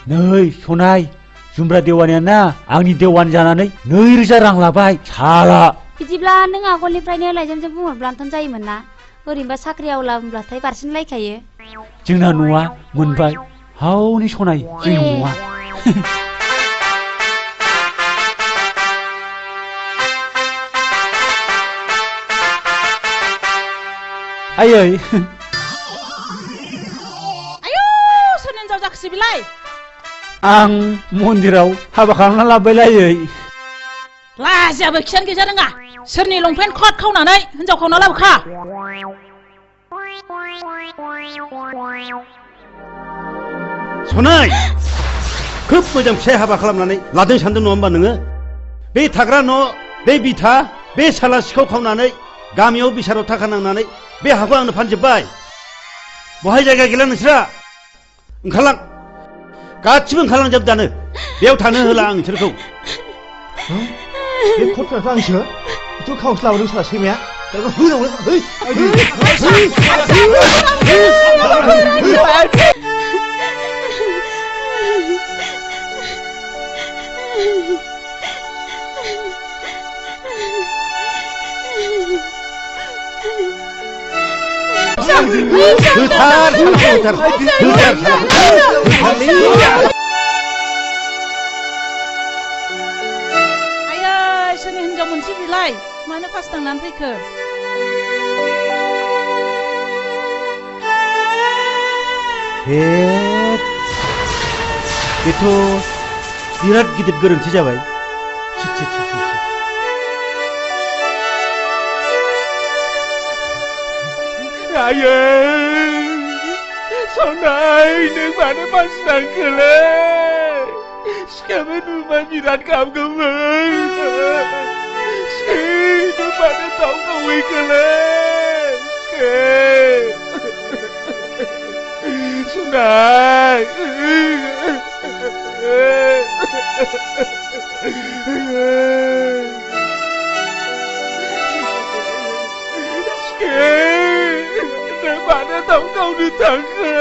नै सनाय जुमब्रा देवानिया ना आंनि देवान जानानै 2,000 रां लाबाय साला। बिदिब्ला नों आगोलनिफ्रायनो लाइजामजों बुंहरब्लानोथ' जायोमोन ना। ओरैनोबा साख्रि आवला होनब्लाथाय बारसिनलायखायो। जोंना न'आ मोनबाय हावनि सनाय जोंनि न'आ। आयै आयौ सोरनि हिनजाव जाखोसै बिलाय? आं मन्दिराव हाबा खालामना लाबोबायलायै। लाजियाबो खियानो गैजा रोङा। सोरनि लंपेन्ट कट खावनानै हिनजाव खावना लाबोखा? सनाय खोब मोजां फिसाय हाबा खालामनानै लादों सानदों नङा होमबा नोङो? बे थाग्रा न' बे बिथा बे साला सिखाव खावनानै गामियाव बिसाराव थाखा नांनानै बे हाखौ आंनो फानजोब्बाय। बहाय जायगा गैला नोंसोरा? ओंखारलां गासिबो ओंखारलांजोब दानो। बेयाव थानो होला आं नोंसोरखौ। बे खथ्राथ' आंसो बेथ' खावस लाबोदों साला सैमाया। दाबो होनांगौ है होथार आयै सोरनि हिनजाव मोनसे बिलाय? मानो फास थांनानै फैखो? बेथ' बिराद गिदिर गोरोन्थि जाबाय। आयै सनाय नों मानो मानसि नांखोलै? सिखाबो नुबा बिराद गाबगौमोन। नों मानो दाउ गावहैखोलै? सनाय नों मानो दाउ गावनो थांखो?